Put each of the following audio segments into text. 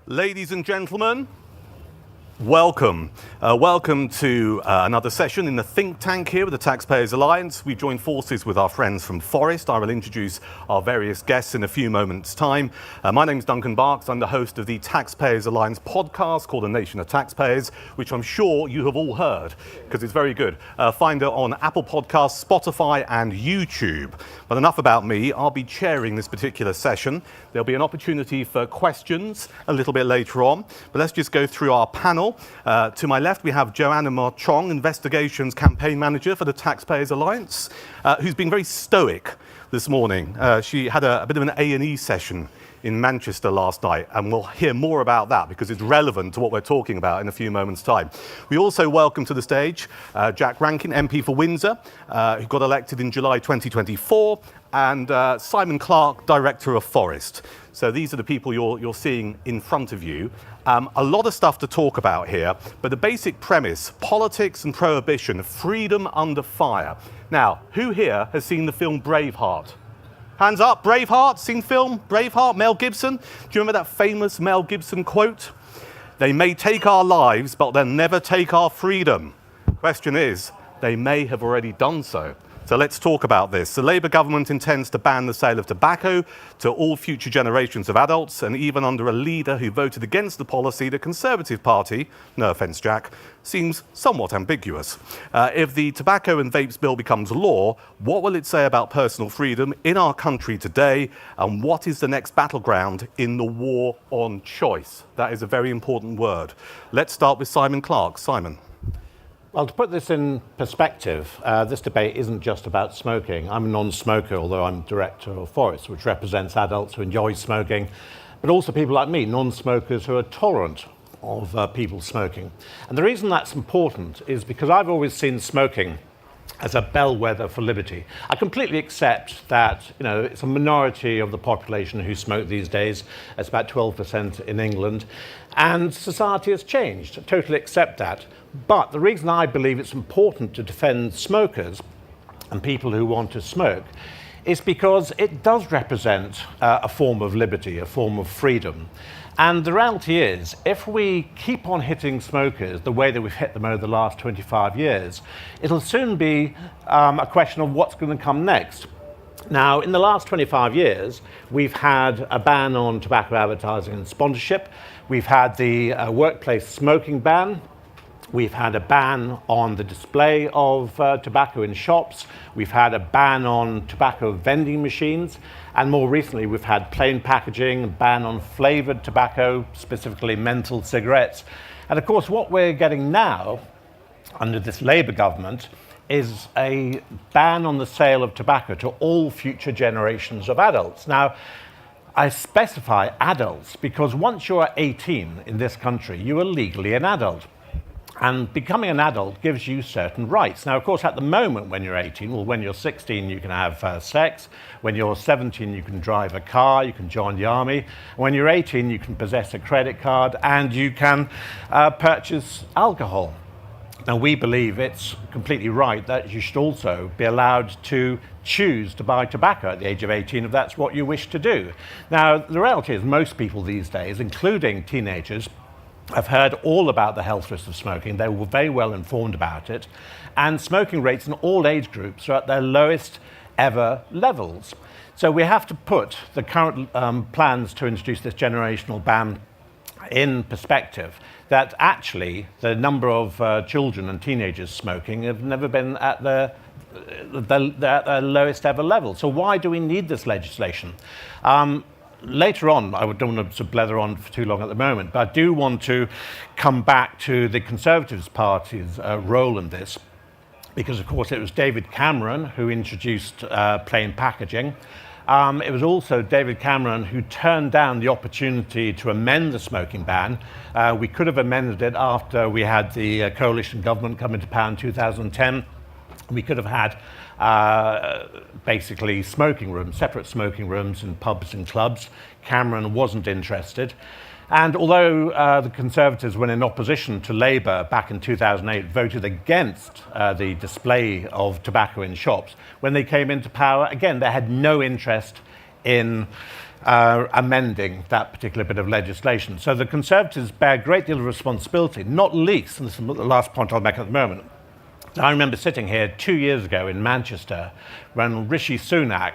Ladies and gentlemen, welcome. Welcome to another session in the think tank here with the Taxpayers Alliance. We join forces with our friends from Forest. I will introduce our various guests in a few moments' time. My name is Duncan Barks. I'm the host of the Taxpayers Alliance podcast called The Nation of Taxpayers, which I'm sure you have all heard because it's very good. Find it on Apple Podcasts, Spotify and YouTube. But enough about me. I'll be chairing this particular session. There'll be an opportunity for questions a little bit later on. But let's just go through our panel. To my left, we have Joanna Marchong, Investigations Campaign Manager for the Taxpayers Alliance, who's been very stoic this morning. She had a bit of an A&E session in Manchester last night, and we'll hear more about that because it's relevant to what we're talking about in a few moments' time. We also welcome to the stage Jack Rankin, MP for Windsor, who got elected in July 2024, and Simon Clarke, Director of Forest. So these are the people you're seeing in front of you. A lot of stuff to talk about here, but the basic premise, politics and prohibition, freedom under fire. Now, who here has seen the film Braveheart? Hands up, Braveheart, seen film Braveheart, Mel Gibson? Do you remember that famous Mel Gibson quote? They may take our lives, but they'll never take our freedom. Question is, they may have already done so. So let's talk about this. The Labour government intends to ban the sale of tobacco to all future generations of adults, and even under a leader who voted against the policy, the Conservative Party, no offence Jack, seems somewhat ambiguous. If the Tobacco and Vapes Bill becomes law, what will it say about personal freedom in our country today, and what is the next battleground in the war on choice? That is a very important word. Let's start with Simon Clarke. Simon. Well, to put this in perspective, this debate isn't just about smoking. I'm a non-smoker, although I'm director of Forest, which represents adults who enjoy smoking, but also people like me, non-smokers who are tolerant of people smoking. And the reason that's important is because I've always seen smoking as a bellwether for liberty. I completely accept that, it's a minority of the population who smoke these days. It's about 12% in England. And society has changed. I totally accept that. But the reason I believe it's important to defend smokers and people who want to smoke is because it does represent a form of liberty, a form of freedom. And the reality is, if we keep on hitting smokers the way that we've hit them over the last 25 years, it'll soon be a question of what's going to come next. Now, in the last 25 years, we've had a ban on tobacco advertising and sponsorship. We've had the workplace smoking ban. We've had a ban on the display of tobacco in shops. We've had a ban on tobacco vending machines. And more recently, we've had plain packaging, a ban on flavoured tobacco, specifically menthol cigarettes. And of course, what we're getting now, under this Labour government, is a ban on the sale of tobacco to all future generations of adults. Now, I specify adults because once you're 18 in this country, you are legally an adult. And becoming an adult gives you certain rights. Now, of course, at the moment when you're 18, well, when you're 16, you can have sex. When you're 17, you can drive a car, you can join the army. When you're 18, you can possess a credit card and you can purchase alcohol. Now, we believe it's completely right that you should also be allowed to choose to buy tobacco at the age of 18 if that's what you wish to do. Now, the reality is most people these days, including teenagers, I've heard all about the health risks of smoking. They were very well informed about it. And smoking rates in all age groups are at their lowest ever levels. So we have to put the current plans to introduce this generational ban in perspective, that actually the number of children and teenagers smoking have never been at their lowest ever level. So why do we need this legislation? Later on, I don't want to blether on for too long at the moment, but I do want to come back to the Conservative Party's role in this, because of course it was David Cameron who introduced plain packaging. It was also David Cameron who turned down the opportunity to amend the smoking ban. We could have amended it after we had the coalition government come into power in 2010. We could have had basically smoking rooms, separate smoking rooms in pubs and clubs. Cameron wasn't interested. And although the Conservatives, when in opposition to Labour back in 2008, voted against the display of tobacco in shops, when they came into power, again, they had no interest in amending that particular bit of legislation. So the Conservatives bear a great deal of responsibility, not least, and this is the last point I'll make at the moment. I remember sitting here 2 years ago in Manchester when Rishi Sunak,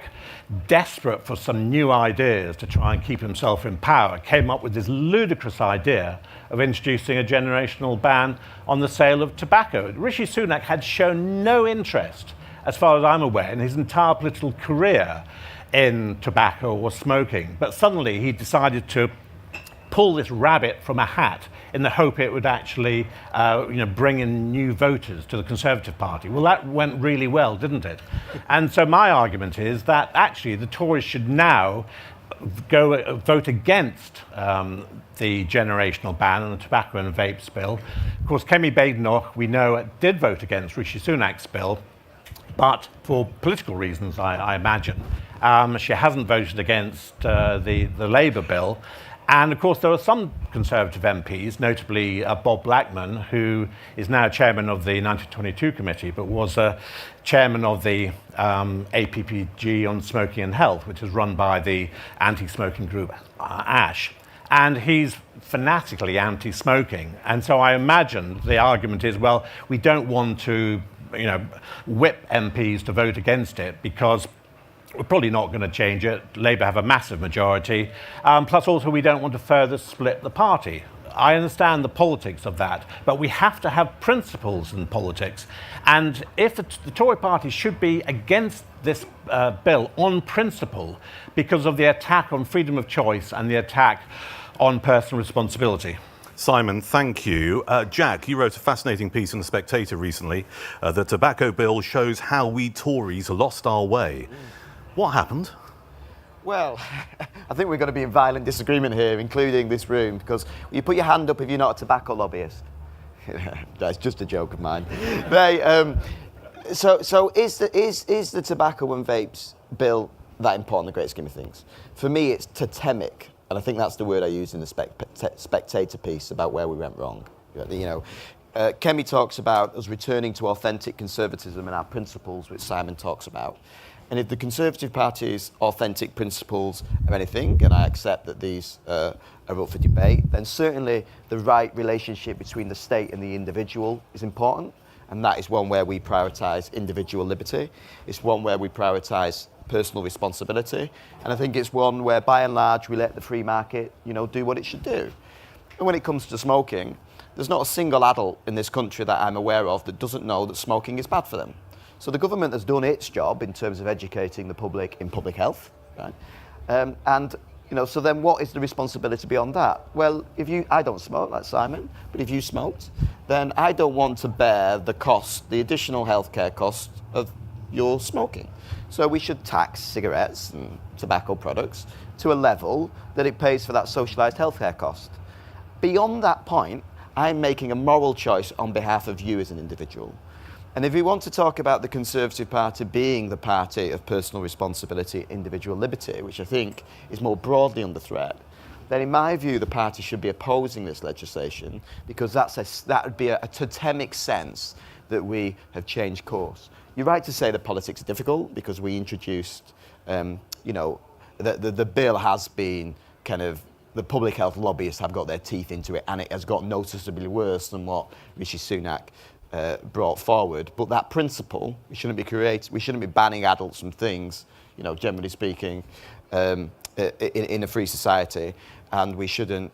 desperate for some new ideas to try and keep himself in power, came up with this ludicrous idea of introducing a generational ban on the sale of tobacco. Rishi Sunak had shown no interest, as far as I'm aware, in his entire political career in tobacco or smoking. But suddenly he decided to pull this rabbit from a hat in the hope it would actually bring in new voters to the Conservative Party. Well, that went really well, didn't it? And so my argument is that actually the Tories should now go vote against the generational ban on the Tobacco and Vapes Bill. Of course, Kemi Badenoch, we know, did vote against Rishi Sunak's bill, but for political reasons, I imagine. She hasn't voted against the Labour bill. And of course, there are some Conservative MPs, notably Bob Blackman, who is now chairman of the 1922 committee, but was chairman of the APPG on smoking and health, which is run by the anti-smoking group ASH. And he's fanatically anti-smoking. And so I imagine the argument is, well, we don't want to whip MPs to vote against it because we're probably not going to change it. Labour have a massive majority. Plus also we don't want to further split the party. I understand the politics of that, but we have to have principles in politics. And if the Tory party should be against this bill on principle because of the attack on freedom of choice and the attack on personal responsibility. Simon, thank you. Jack, you wrote a fascinating piece in The Spectator recently. The tobacco bill shows how we Tories lost our way. What happened? Well, I think we're going to be in violent disagreement here, including this room, because you put your hand up if you're not a tobacco lobbyist. That's just a joke of mine. So is the Tobacco and Vapes Bill that important in the great scheme of things? For me, it's totemic, and I think that's the word I used in the Spectator piece about where we went wrong. Kemi talks about us returning to authentic conservatism and our principles, which Simon talks about. And if the Conservative Party's authentic principles are anything, and I accept that these are up for debate, then certainly the right relationship between the state and the individual is important. And that is one where we prioritise individual liberty. It's one where we prioritise personal responsibility. And I think it's one where, by and large, we let the free market, do what it should do. And when it comes to smoking, there's not a single adult in this country that I'm aware of that doesn't know that smoking is bad for them. So the government has done its job in terms of educating the public in public health, right? So then what is the responsibility beyond that? Well, I don't smoke like Simon, but if you smoked, then I don't want to bear the additional healthcare cost of your smoking. So we should tax cigarettes and tobacco products to a level that it pays for that socialised healthcare cost. Beyond that point, I'm making a moral choice on behalf of you as an individual. And if we want to talk about the Conservative Party being the party of personal responsibility, individual liberty, which I think is more broadly under threat, then in my view the party should be opposing this legislation, because that would be a totemic sense that we have changed course. You're right to say that politics are difficult because we introduced, the bill has been kind of, the public health lobbyists have got their teeth into it, and it has got noticeably worse than what Rishi Sunak brought forward. But that principle, we shouldn't be banning adults from things, generally speaking, in a free society, and we shouldn't,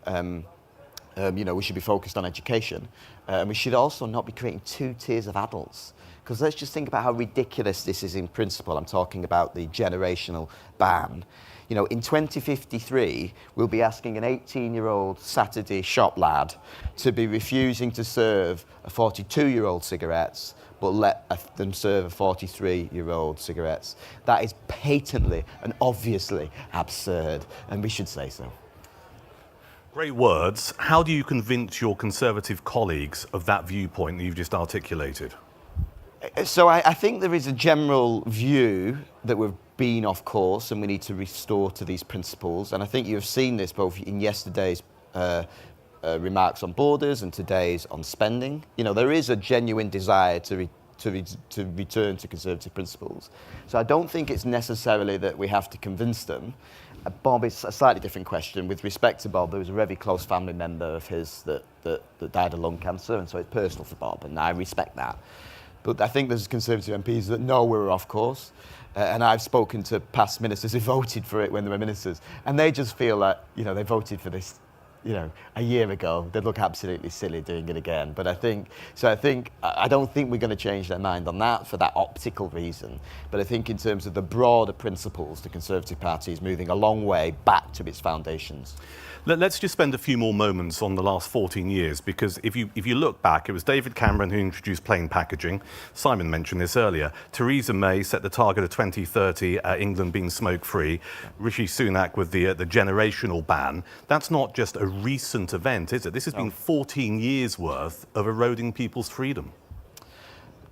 we should be focused on education. And we should also not be creating two tiers of adults. Because let's just think about how ridiculous this is in principle. I'm talking about the generational ban. In 2053, we'll be asking an 18-year-old Saturday shop lad to be refusing to serve a 42-year-old cigarettes, but let them serve a 43-year-old cigarettes. That is patently and obviously absurd, and we should say so. Great words. How do you convince your Conservative colleagues of that viewpoint that you've just articulated? So I think there is a general view that we've been off course and we need to restore to these principles. And I think you've seen this both in yesterday's remarks on borders and today's on spending. There is a genuine desire to return to Conservative principles. So I don't think it's necessarily that we have to convince them. Bob is a slightly different question. With respect to Bob, there was a very close family member of his that died of lung cancer, and so it's personal for Bob, and I respect that. But I think there's Conservative MPs that know we're off course, and I've spoken to past ministers who voted for it when they were ministers, and they just feel like, they voted for this, a year ago. They'd look absolutely silly doing it again. But I don't think we're going to change their mind on that for that optical reason. But I think in terms of the broader principles, the Conservative Party is moving a long way back to its foundations. Let's just spend a few more moments on the last 14 years, because if you look back, it was David Cameron who introduced plain packaging. Simon mentioned this earlier. Theresa May set the target of 2030, England being smoke-free. Rishi Sunak with the generational ban. That's not just a recent event, is it? This has been 14 years worth of eroding people's freedom.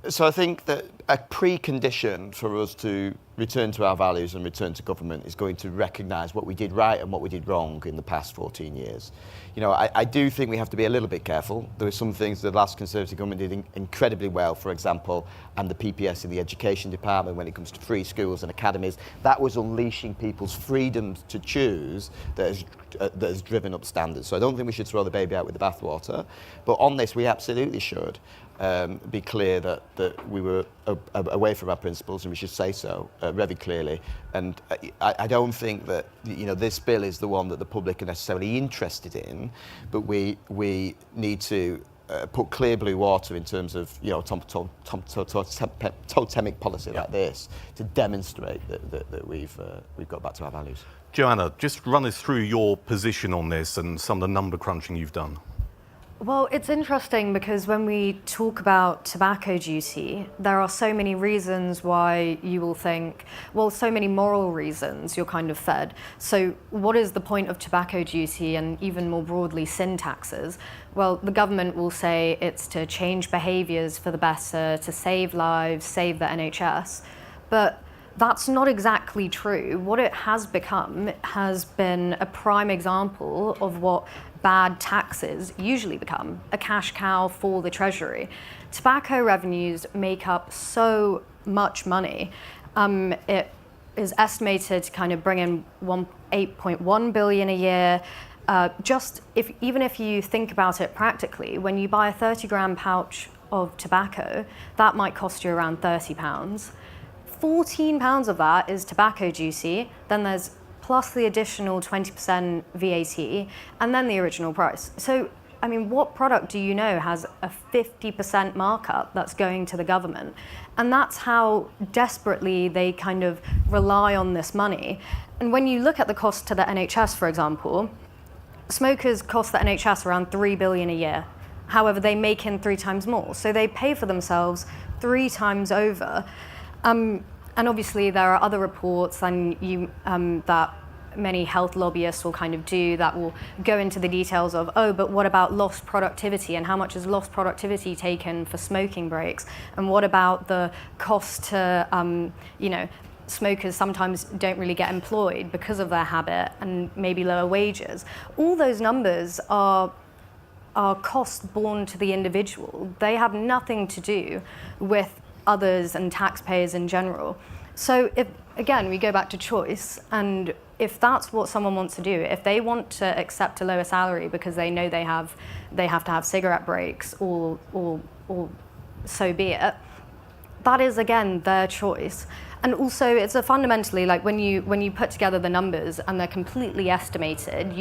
So I think that a precondition for us to return to our values and return to government is going to recognise what we did right and what we did wrong in the past 14 years. I do think we have to be a little bit careful. There were some things the last Conservative government did incredibly well, for example, and the PPS in the education department when it comes to free schools and academies. That was unleashing people's freedom to choose that has driven up standards. So I don't think we should throw the baby out with the bathwater. But on this, we absolutely should. Be clear that we were away from our principles, and we should say so very clearly. And I don't think that this bill is the one that the public are necessarily interested in, but we need to put clear blue water in terms of totemic policy like this to demonstrate that we've got back to our values. Joanna, just run us through your position on this and some of the number crunching you've done. Well, it's interesting because when we talk about tobacco duty, there are so many reasons why you will think, so many moral reasons you're kind of fed. So what is the point of tobacco duty and even more broadly sin taxes? Well, the government will say it's to change behaviours for the better, to save lives, save the NHS. But that's not exactly true. What it has become has been a prime example of what bad taxes usually become, a cash cow for the Treasury. Tobacco revenues make up so much money. It is estimated to kind of bring in 8.1 billion a year. Even if you think about it practically, when you buy a 30-gram pouch of tobacco, that might cost you around £30. £14 of that is tobacco duty, then there's plus the additional 20% VAT, and then the original price. So, what product do you know has a 50% markup that's going to the government? And that's how desperately they kind of rely on this money. And when you look at the cost to the NHS, for example, smokers cost the NHS around $3 billion a year. However, they make in 3 times more. So they pay for themselves 3 times over. And obviously there are other reports that many health lobbyists will kind of do that will go into the details of, but what about lost productivity and how much is lost productivity taken for smoking breaks? And what about the cost to, smokers sometimes don't really get employed because of their habit and maybe lower wages. All those numbers are costs borne to the individual. They have nothing to do with others and taxpayers in general. So if, again, we go back to choice, and if that's what someone wants to do, if they want to accept a lower salary because they know they have to have cigarette breaks or so be it, that is, again, their choice. And also, it's fundamentally like when you put together the numbers and they're completely estimated,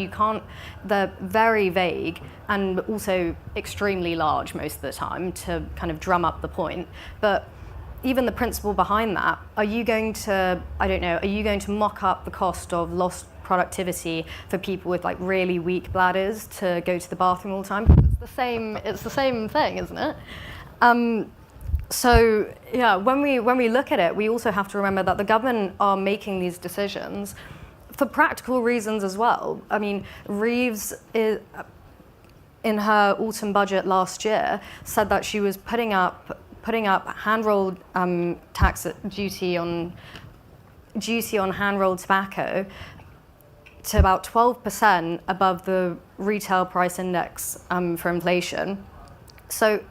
they're very vague and also extremely large most of the time to kind of drum up the point. But even the principle behind that, are you going to mock up the cost of lost productivity for people with really weak bladders to go to the bathroom all the time? It's the same thing, isn't it? So yeah, when we look at it, we also have to remember that the government are making these decisions for practical reasons as well. Reeves in her autumn budget last year said that she was putting up hand-rolled tax duty on hand-rolled tobacco to about 12% above the retail price index for inflation. So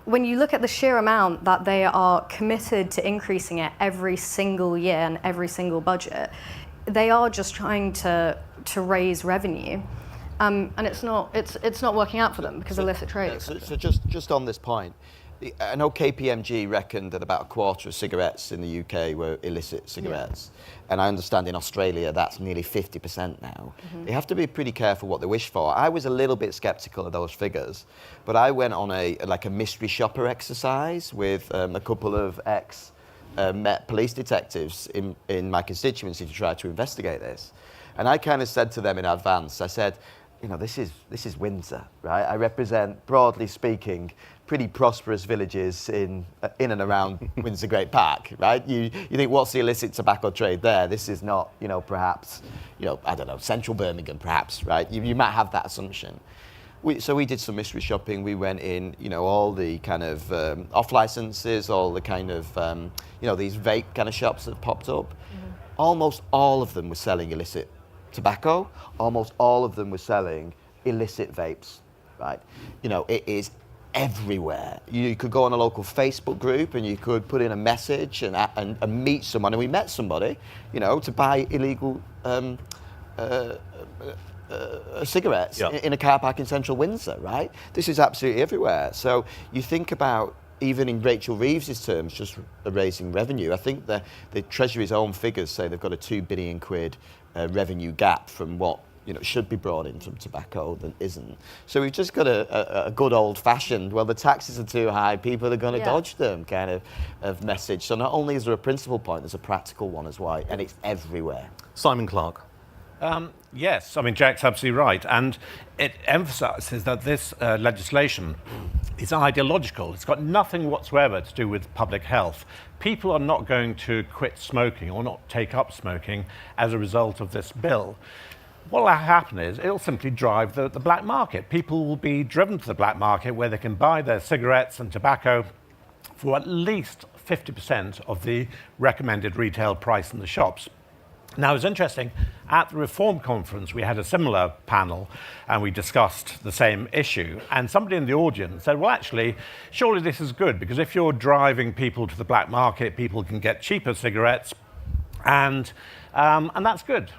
when you look at the sheer amount that they are committed to increasing it every single year and every single budget, they are just trying to raise revenue, and it's not working out for them because illicit trade. Yeah, so just on this point, I know KPMG reckoned that about a quarter of cigarettes in the UK were illicit cigarettes. And I understand in Australia that's nearly 50% now. They have to be pretty careful what they wish for. I was a little bit skeptical of those figures, but I went on a mystery shopper exercise with a couple of Met police detectives in my constituency to try to investigate this. And I kind of said to them in advance, I said, you know, this is Windsor, right? I represent, broadly speaking, pretty prosperous villages in and around Windsor Great Park, right? You think, what's the illicit tobacco trade there? This is not, you know, perhaps, you know, I don't know, central Birmingham, perhaps, right? You might have that assumption. So we did some mystery shopping. We went in, you know, all the kind of off licenses, all the kind of, you know, these vape kind of shops that popped up. Almost all of them were selling illicit tobacco. Almost all of them were selling illicit vapes, right? You know, it is everywhere. You could go on a local Facebook group and you could put in a message and meet someone. And we met somebody, you know, to buy illegal cigarettes in a car park in central Windsor, right? This is absolutely everywhere. So you think about, even in Rachel Reeves's terms, just raising revenue. I think the Treasury's own figures say they've got a £2 billion revenue gap from what, you know, should be brought in from tobacco that isn't. So we've just got a good old-fashioned, well, the taxes are too high, people are going to dodge them kind of message. So not only is there a principal point, there's a practical one as well, and it's everywhere. Simon Clark. Yes, I mean, Jack's absolutely right. And it emphasises that this legislation is ideological. It's got nothing whatsoever to do with public health. People are not going to quit smoking or not take up smoking as a result of this bill. What will happen is it'll simply drive the black market. People will be driven to the black market where they can buy their cigarettes and tobacco for at least 50% of the recommended retail price in the shops. Now, it's interesting, at the Reform Conference, we had a similar panel and we discussed the same issue. And somebody in the audience said, well, actually, surely this is good, because if you're driving people to the black market, people can get cheaper cigarettes, and that's good.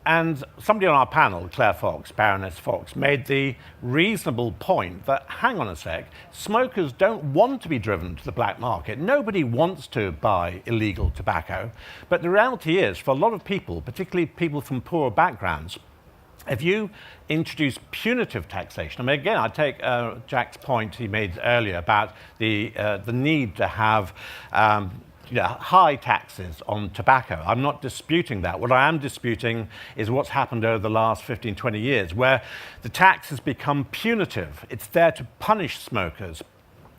And somebody on our panel, Claire Fox, Baroness Fox, made the reasonable point that, hang on a sec, smokers don't want to be driven to the black market. Nobody wants to buy illegal tobacco. But the reality is, for a lot of people, particularly people from poorer backgrounds, if you introduce punitive taxation, I mean, again, I take Jack's point he made earlier about the need to have high taxes on tobacco. I'm not disputing that. What I am disputing is what's happened over the last 15, 20 years, where the tax has become punitive. It's there to punish smokers.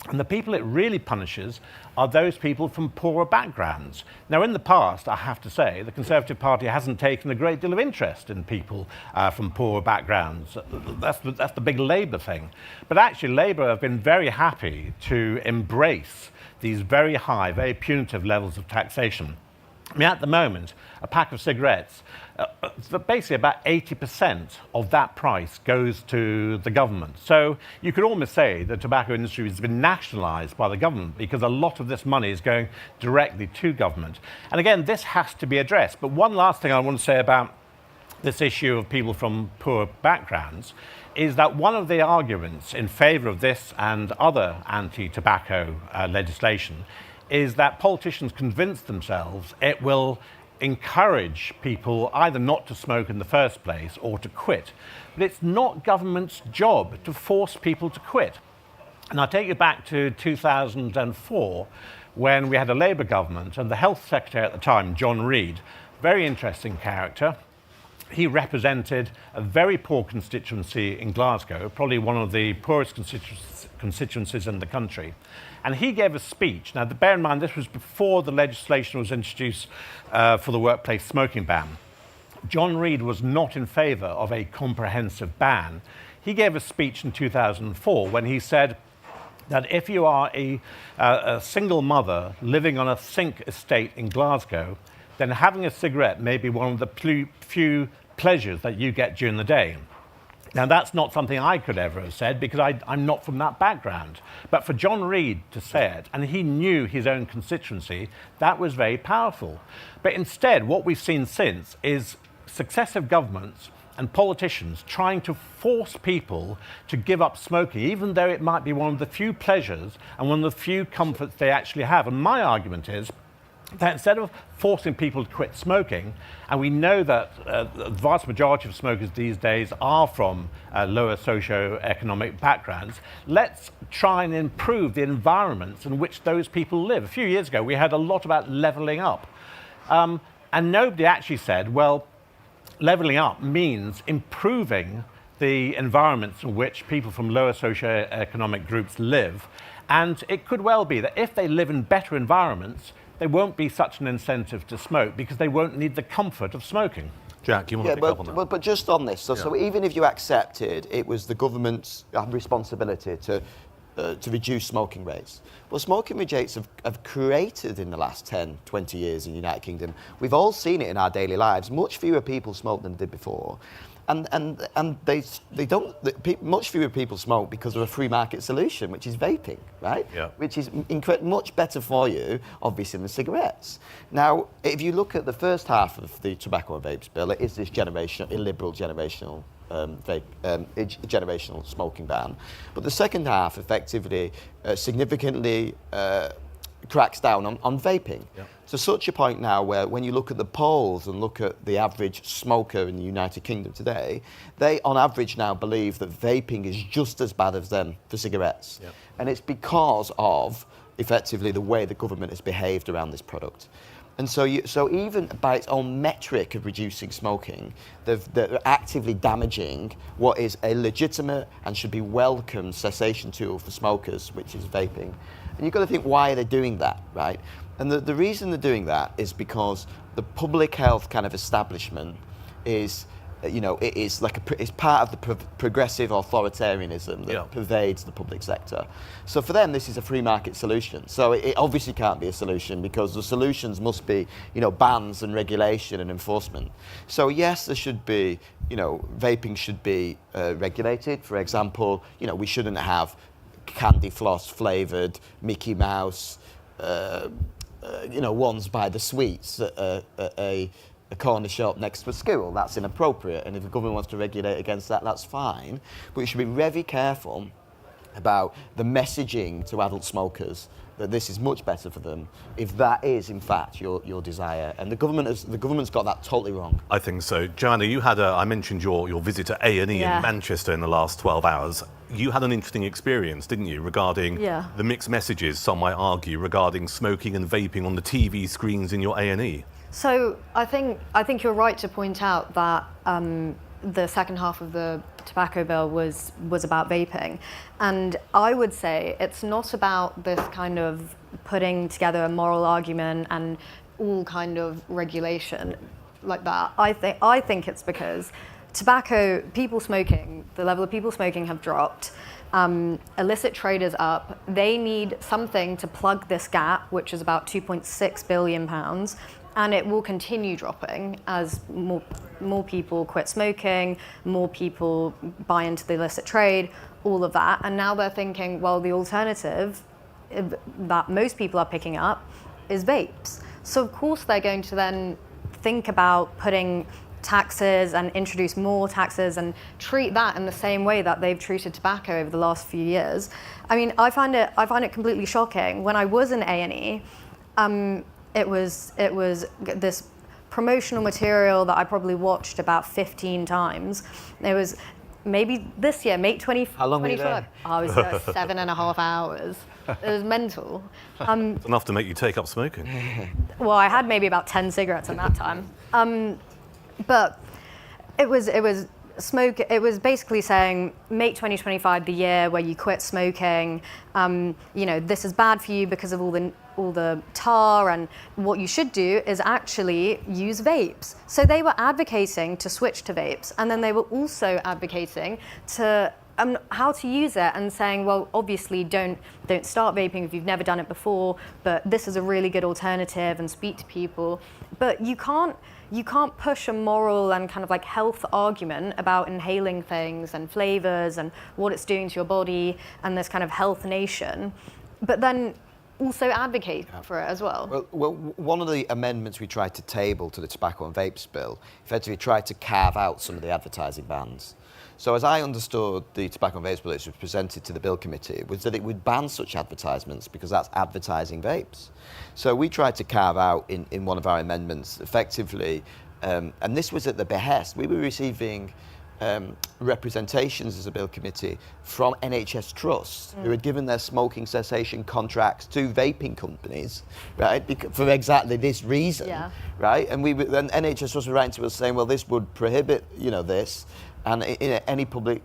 And the people it really punishes are those people from poorer backgrounds. Now, in the past, I have to say, the Conservative Party hasn't taken a great deal of interest in people from poorer backgrounds. That's the big Labour thing. But actually, Labour have been very happy to embrace these very high, very punitive levels of taxation. I mean, at the moment, a pack of cigarettes, basically about 80% of that price goes to the government. So you could almost say the tobacco industry has been nationalised by the government, because a lot of this money is going directly to government. And again, this has to be addressed. But one last thing I want to say about this issue of people from poor backgrounds is that one of the arguments in favour of this and other anti-tobacco legislation is that politicians convince themselves it will encourage people either not to smoke in the first place or to quit. But it's not government's job to force people to quit. And I'll take you back to 2004, when we had a Labour government, and the Health Secretary at the time, John Reid, very interesting character. He represented a very poor constituency in Glasgow, probably one of the poorest constituencies in the country. And he gave a speech. Now, bear in mind, this was before the legislation was introduced for the workplace smoking ban. John Reid was not in favour of a comprehensive ban. He gave a speech in 2004 when he said that if you are a single mother living on a sink estate in Glasgow, then having a cigarette may be one of the few pleasures that you get during the day. Now, that's not something I could ever have said because I'm not from that background. But for John Reid to say it, and he knew his own constituency, that was very powerful. But instead, what we've seen since is successive governments and politicians trying to force people to give up smoking, even though it might be one of the few pleasures and one of the few comforts they actually have. And my argument is that instead of forcing people to quit smoking, and we know that the vast majority of smokers these days are from lower socio-economic backgrounds, let's try and improve the environments in which those people live. A few years ago, we heard a lot about levelling up. And nobody actually said, well, levelling up means improving the environments in which people from lower socio-economic groups live. And it could well be that if they live in better environments, there won't be such an incentive to smoke because they won't need the comfort of smoking. Jack, you want to pick up on that? But just on this, so even if you accepted it was the government's responsibility to reduce smoking rates. Well, smoking rates have created in the last 10, 20 years in the United Kingdom. We've all seen it in our daily lives. Much fewer people smoke than did before. And much fewer people smoke because of a free market solution, which is vaping, right? Yeah. Which is much better for you, obviously, than cigarettes. Now, if you look at the first half of the Tobacco and Vapes Bill, it is this illiberal generational generational smoking ban. But the second half effectively significantly cracks down on vaping. Yeah. To such a point now where when you look at the polls and look at the average smoker in the United Kingdom today, they on average now believe that vaping is just as bad as them for cigarettes. Yeah. And it's because of effectively the way the government has behaved around this product. And so even by its own metric of reducing smoking, they're actively damaging what is a legitimate and should be welcome cessation tool for smokers, which is vaping. And you've got to think, why are they doing that, right? And the reason they're doing that is because the public health kind of establishment is, it is it's part of the progressive authoritarianism that pervades the public sector. So for them, this is a free market solution. So it obviously can't be a solution because the solutions must be, bans and regulation and enforcement. So yes, there should be, vaping should be regulated. For example, we shouldn't have candy floss flavoured Mickey Mouse, ones by the sweets at a corner shop next to a school. That's inappropriate, and if the government wants to regulate against that, that's fine. But you should be very careful about the messaging to adult smokers that this is much better for them if that is in fact your desire. And the government's got that totally wrong. I think so. Joanna, you had I mentioned your visit to A&E in Manchester in the last 12 hours. You had an interesting experience, didn't you, regarding the mixed messages, some might argue, regarding smoking and vaping on the TV screens in your A&E. So I think you're right to point out that the second half of the tobacco bill was about vaping, and I would say it's not about this kind of putting together a moral argument and all kind of regulation like that. I think it's because the level of people smoking have dropped. Illicit trade is up. They need something to plug this gap, which is about £2.6 billion. And it will continue dropping as more people quit smoking, more people buy into the illicit trade, all of that. And now they're thinking, well, the alternative that most people are picking up is vapes. So of course they're going to then think about putting taxes and introduce more taxes and treat that in the same way that they've treated tobacco over the last few years. I mean, I find it completely shocking. When I was in A&E, it was this promotional material that I probably watched about 15 times. It was maybe this year, May 2025. How long were you there? I was there 7.5 hours. It was mental. It's enough to make you take up smoking. Well, I had maybe about 10 cigarettes in that time. But it was basically saying, make 2025 the year where you quit smoking. This is bad for you because of all the tar, and what you should do is actually use vapes. So they were advocating to switch to vapes, and then they were also advocating to how to use it and saying, well, obviously don't start vaping if you've never done it before, but this is a really good alternative and speak to people. But you can't you can't push a moral and kind of like health argument about inhaling things and flavors and what it's doing to your body and this kind of health nation, but then also advocate for it as well. Well, one of the amendments we tried to table to the Tobacco and Vapes Bill effectively tried to carve out some of the advertising bans. So as I understood the Tobacco and Vapes Bill, which was presented to the Bill Committee, was that it would ban such advertisements because that's advertising vapes. So we tried to carve out in one of our amendments effectively, and this was at the behest. We were receiving representations as a Bill Committee from NHS trusts who had given their smoking cessation contracts to vaping companies, right, for exactly this reason, right? And then NHS trusts were writing to us saying, well, this would prohibit, this. And in any public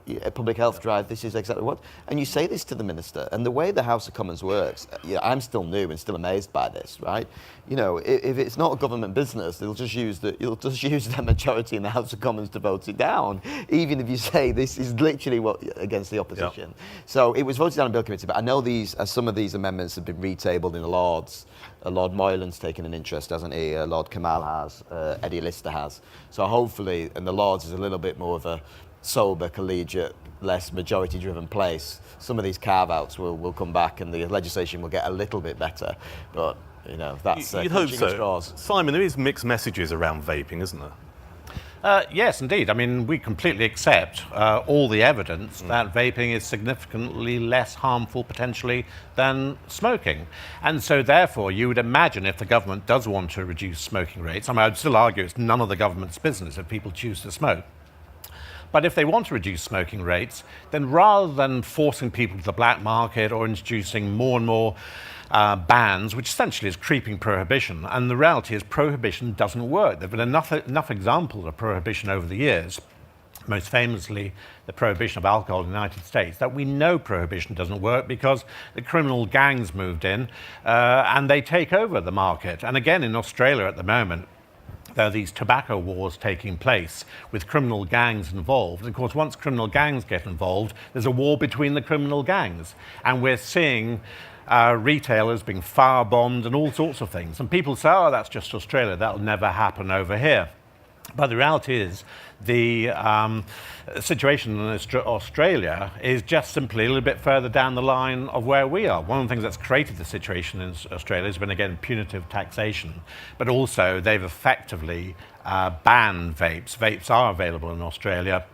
health drive, this is exactly what. And you say this to the minister, and the way the House of Commons works, I'm still new and still amazed by this, right? If it's not a government business, you'll just use the majority in the House of Commons to vote it down, even if you say this is literally what against the opposition. Yep. So it was voted down in Bill Committee, but I know some of these amendments have been retabled in the Lords. Lord Moylan's taken an interest, hasn't he? Lord Kamal has, Eddie Lister has. So hopefully, and the Lords is a little bit more of a sober, collegiate, less majority-driven place. Some of these carve-outs will come back and the legislation will get a little bit better. But, that's you'd hope so. Straws. Simon, there is mixed messages around vaping, isn't there? Yes, indeed. I mean, we completely accept all the evidence that vaping is significantly less harmful, potentially, than smoking. And so, therefore, you would imagine if the government does want to reduce smoking rates, I would still argue it's none of the government's business if people choose to smoke. But if they want to reduce smoking rates, then rather than forcing people to the black market or introducing more and more bans, which essentially is creeping prohibition, and the reality is prohibition doesn't work. There have been enough examples of prohibition over the years, most famously the prohibition of alcohol in the United States, that we know prohibition doesn't work because the criminal gangs moved in and they take over the market. And again, in Australia at the moment, there are these tobacco wars taking place with criminal gangs involved. And of course, once criminal gangs get involved, there's a war between the criminal gangs. And we're seeing retailers being firebombed and all sorts of things. And people say, oh, that's just Australia. That'll never happen over here. But the reality is the situation in Australia is just simply a little bit further down the line of where we are. One of the things that's created the situation in Australia has been, again, punitive taxation, but also they've effectively banned vapes. Vapes are available in Australia,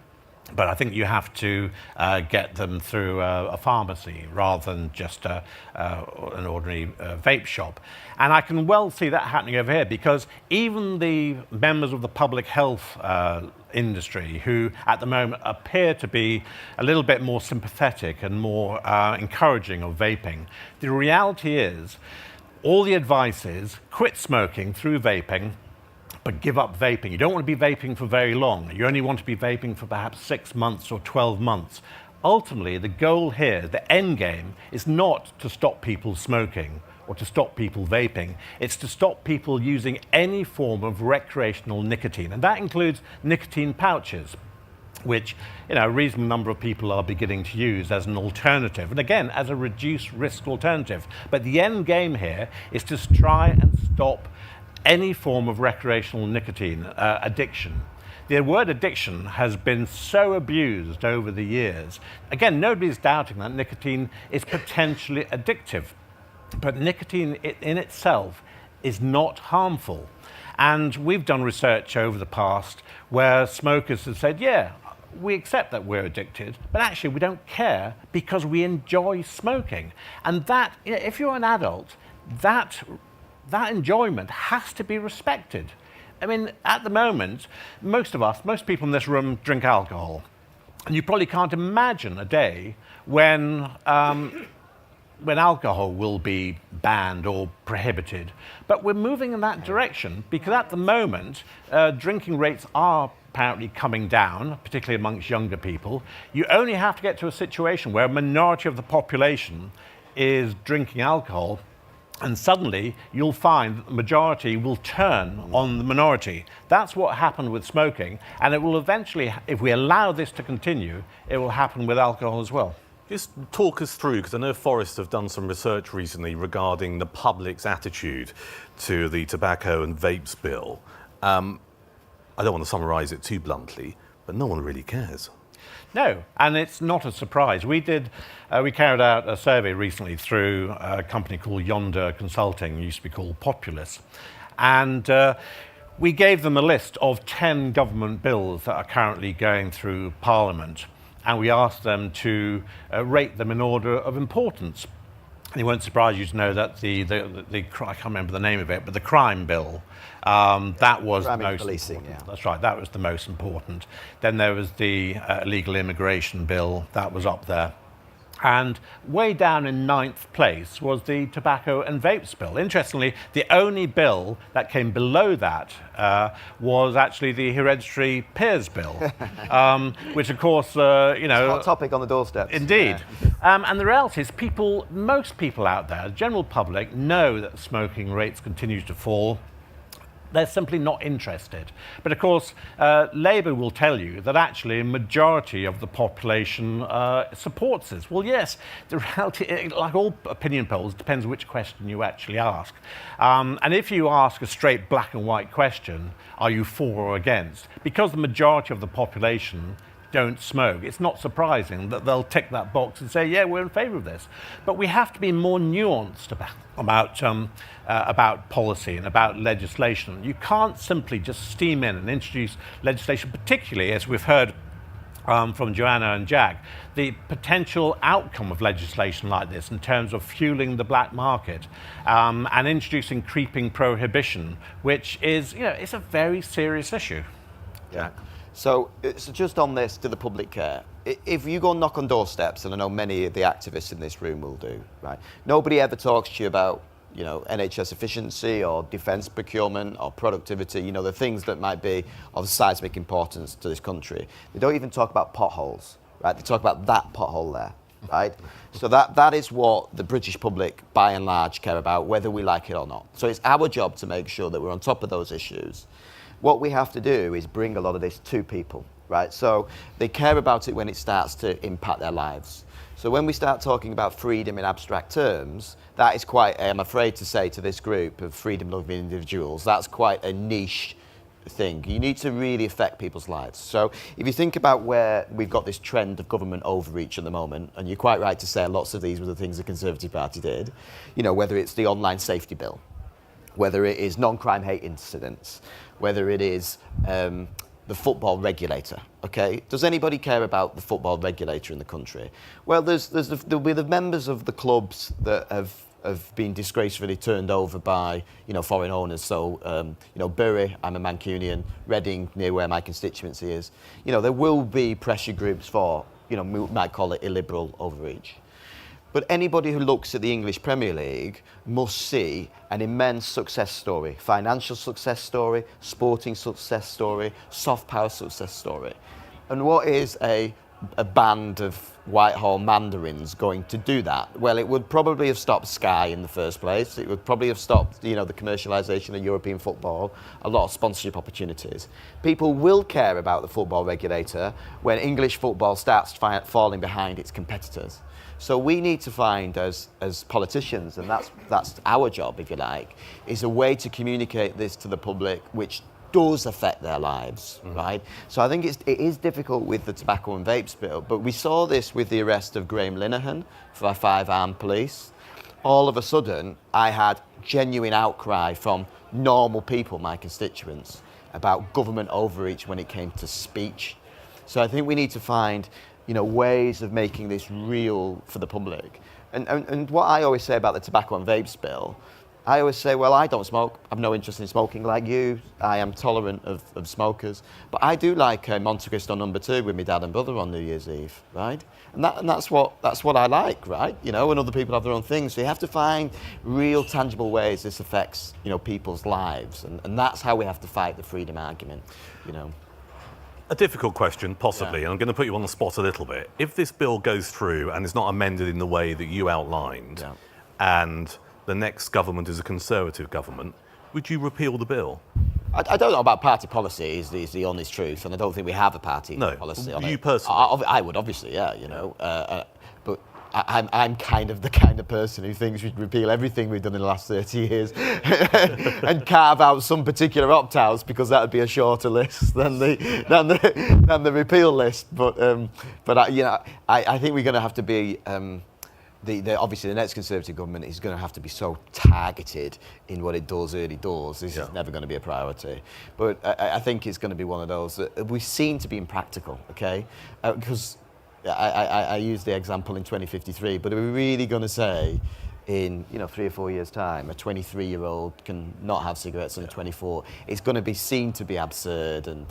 but I think you have to get them through a pharmacy rather than just an ordinary vape shop. And I can well see that happening over here because even the members of the public health industry who at the moment appear to be a little bit more sympathetic and more encouraging of vaping, the reality is all the advice is quit smoking through vaping, but give up vaping. You don't want to be vaping for very long. You only want to be vaping for perhaps 6 months or 12 months. Ultimately, the goal here, the end game, is not to stop people smoking or to stop people vaping. It's to stop people using any form of recreational nicotine. And that includes nicotine pouches, which a reasonable number of people are beginning to use as an alternative. And again, as a reduced risk alternative. But the end game here is to try and stop any form of recreational nicotine addiction. The word addiction has been so abused over the years. Again, nobody's doubting that nicotine is potentially addictive, but nicotine in itself is not harmful. And we've done research over the past where smokers have said, yeah, we accept that we're addicted, but actually we don't care because we enjoy smoking. And that, if you're an adult, that enjoyment has to be respected. I mean, at the moment, most people in this room drink alcohol. And you probably can't imagine a day when alcohol will be banned or prohibited. But we're moving in that direction because at the moment, drinking rates are apparently coming down, particularly amongst younger people. You only have to get to a situation where a minority of the population is drinking alcohol, and suddenly you'll find that the majority will turn on the minority. That's what happened with smoking, and it will eventually, if we allow this to continue, it will happen with alcohol as well. Just talk us through, because I know Forest have done some research recently regarding the public's attitude to the Tobacco and Vapes Bill. I don't want to summarise it too bluntly, but no one really cares. No, and it's not a surprise. We carried out a survey recently through a company called Yonder Consulting, used to be called Populous, and we gave them a list of 10 government bills that are currently going through Parliament, and we asked them to rate them in order of importance. And it won't surprise you to know that the I can't remember the name of it, but the crime bill, that was the most policing, important. yeah. That's right, that was the most important. Then there was the illegal immigration bill, that was up there. And way down in 9th place was the Tobacco and Vapes Bill. Interestingly, the only bill that came below that was actually the Hereditary Peers Bill, which of course, Hot topic on the doorstep. Indeed. Yeah. And the reality is most people out there, the general public, know that smoking rates continue to fall. They're simply not interested. But of course, Labour will tell you that actually a majority of the population supports this. Well, yes, the reality, like all opinion polls, depends which question you actually ask. And if you ask a straight black and white question, are you for or against? Because the majority of the population don't smoke, it's not surprising that they'll tick that box and say, yeah, we're in favour of this. But we have to be more nuanced about policy and about legislation. You can't simply just steam in and introduce legislation, particularly, as we've heard from Joanna and Jack, the potential outcome of legislation like this in terms of fueling the black market and introducing creeping prohibition, which is, it's a very serious issue. Yeah. So just on this, to the public care, if you go knock on doorsteps, and I know many of the activists in this room will do, right? Nobody ever talks to you about, NHS efficiency or defence procurement or productivity, the things that might be of seismic importance to this country. They don't even talk about potholes, right? They talk about that pothole there, right? So that is what the British public, by and large, care about, whether we like it or not. So it's our job to make sure that we're on top of those issues. What we have to do is bring a lot of this to people, right? So they care about it when it starts to impact their lives. So when we start talking about freedom in abstract terms, that is quite, I'm afraid to say to this group of freedom-loving individuals, that's quite a niche thing. You need to really affect people's lives. So if you think about where we've got this trend of government overreach at the moment, and you're quite right to say lots of these were the things the Conservative Party did, whether it's the online safety bill, whether it is non-crime hate incidents, whether it is the football regulator, okay? Does anybody care about the football regulator in the country? Well, there'll be the members of the clubs that have been disgracefully turned over by, foreign owners. So, Bury, I'm a Mancunian, Reading, near where my constituency is. There will be pressure groups for, we might call it illiberal overreach. But anybody who looks at the English Premier League must see an immense success story, financial success story, sporting success story, soft power success story. And what is a band of Whitehall mandarins going to do that? Well, it would probably have stopped Sky in the first place. It would probably have stopped, the commercialisation of European football, a lot of sponsorship opportunities. People will care about the football regulator when English football starts falling behind its competitors. So we need to find, as politicians, and that's our job, if you like, is a way to communicate this to the public which does affect their lives, right? So I think it is difficult with the Tobacco and Vapes Bill, but we saw this with the arrest of Graham Linehan for 5 armed police. All of a sudden, I had genuine outcry from normal people, my constituents, about government overreach when it came to speech. So I think we need to find ways of making this real for the public. And what I always say about the Tobacco and Vapes Bill, I always say, well, I don't smoke. I've no interest in smoking like you. I am tolerant of smokers. But I do like Monte Cristo No. 2 with my dad and brother on New Year's Eve, right? And that's what I like, right? And other people have their own things. So you have to find real, tangible ways this affects, people's lives. And that's how we have to fight the freedom argument, A difficult question, possibly, and I'm going to put you on the spot a little bit. If this bill goes through and is not amended in the way that you outlined, and the next government is a Conservative government, would you repeal the bill? I don't know about party policy, is the honest truth, and I don't think we have a party policy on it. You personally? I would, obviously, yeah, But I'm kind of the kind of person who thinks we'd repeal everything we've done in the last 30 years and carve out some particular opt-outs because that would be a shorter list than the repeal list. But I think we're going to have to be. Obviously, the next Conservative government is going to have to be so targeted in what it does early doors. This is never going to be a priority. But I think it's going to be one of those that we seem to be impractical, okay? Because I used the example in 2053, but are we really going to say in 3 or 4 years' time a 23-year-old can not have cigarettes and a 24? It's going to be seen to be absurd and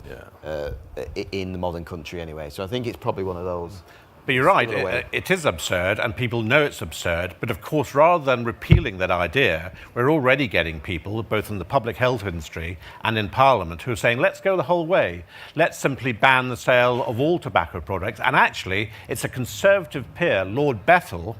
in the modern country anyway. So I think it's probably one of those. But you're right, it is absurd and people know it's absurd, but of course rather than repealing that idea, we're already getting people, both in the public health industry and in Parliament, who are saying let's go the whole way, let's simply ban the sale of all tobacco products. And actually it's a Conservative peer, Lord Bethell,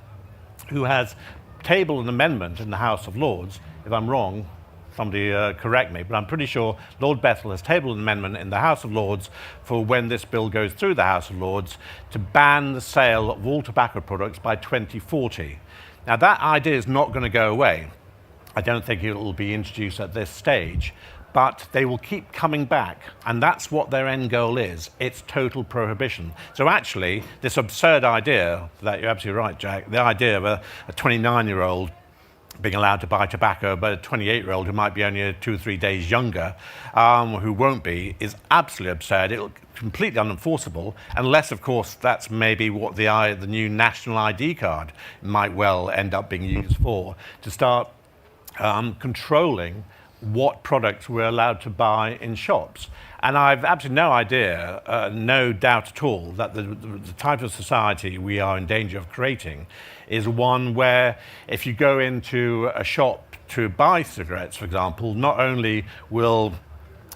who has tabled an amendment in the House of Lords. If I'm wrong, somebody correct me, but I'm pretty sure Lord Bethell has tabled an amendment in the House of Lords for when this bill goes through the House of Lords to ban the sale of all tobacco products by 2040. Now that idea is not going to go away. I don't think it will be introduced at this stage, but they will keep coming back, and that's what their end goal is. It's total prohibition. So actually, this absurd idea, that you're absolutely right, Jack, the idea of a 29-year-old being allowed to buy tobacco, but a 28-year-old who might be only 2 or 3 days younger, who won't be, is absolutely absurd. It's completely unenforceable, unless, of course, that's maybe what the new national ID card might well end up being used for, to start controlling what products we're allowed to buy in shops. And I've absolutely no idea, no doubt at all, that the type of society we are in danger of creating is one where if you go into a shop to buy cigarettes, for example, not only will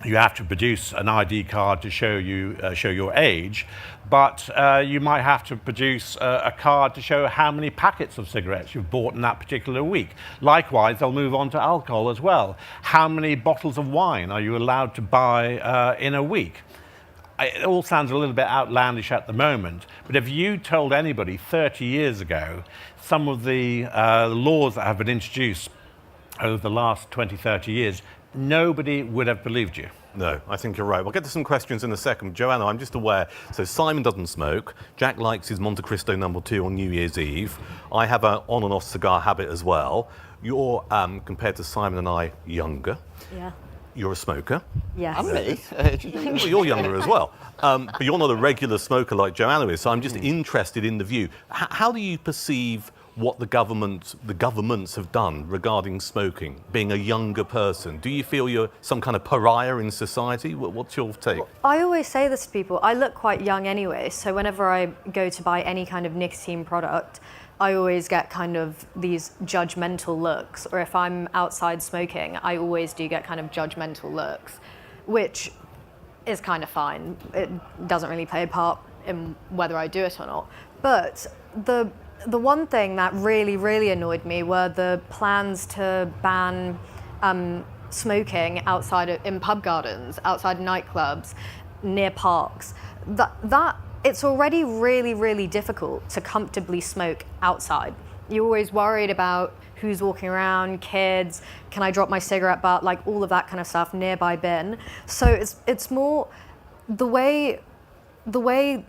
you have to produce an ID card to show your age, but you might have to produce a card to show how many packets of cigarettes you've bought in that particular week. Likewise, they'll move on to alcohol as well. How many bottles of wine are you allowed to buy in a week? It all sounds a little bit outlandish at the moment, but if you told anybody 30 years ago some of the laws that have been introduced over the last 20, 30 years, nobody would have believed you. No, I think you're right. We'll get to some questions in a second. Joanna, I'm just aware, so Simon doesn't smoke. Jack likes his Monte Cristo No. 2 on New Year's Eve. I have an on and off cigar habit as well. You're, compared to Simon and I, younger. Yeah. You're a smoker. Yes. And me. Well, you're younger as well. But you're not a regular smoker like Joanna is, so I'm just interested in the view. How do you perceive what the governments have done regarding smoking, being a younger person? Do you feel you're some kind of pariah in society? What's your take? I always say this to people. I look quite young anyway, so whenever I go to buy any kind of nicotine product, I always get kind of these judgmental looks, or if I'm outside smoking, I always do get kind of judgmental looks, which is kind of fine. It doesn't really play a part in whether I do it or not. But the one thing that really, really annoyed me were the plans to ban smoking in pub gardens, outside nightclubs, near parks. That it's already really, really difficult to comfortably smoke outside. You're always worried about who's walking around, kids, can I drop my cigarette butt, like all of that kind of stuff, nearby bin. So it's more the way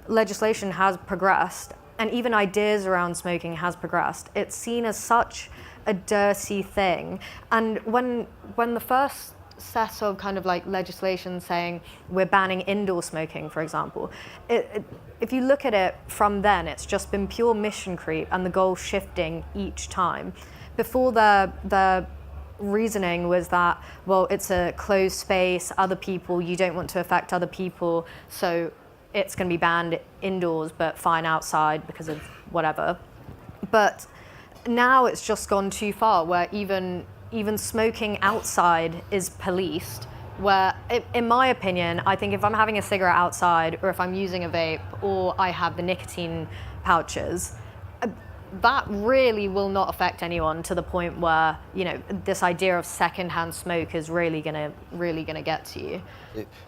legislation has progressed, and even ideas around smoking has progressed. It's seen as such a dirty thing. And when the first set of kind of like legislation saying we're banning indoor smoking, for example, if you look at it from then, it's just been pure mission creep and the goal shifting each time. Before the reasoning was that, well, it's a closed space, other people, you don't want to affect other people, so it's going to be banned indoors but fine outside because of whatever. But now it's just gone too far where even smoking outside is policed, where in my opinion, I think if I'm having a cigarette outside or if I'm using a vape or I have the nicotine pouches, that really will not affect anyone to the point where, this idea of secondhand smoke is really gonna get to you.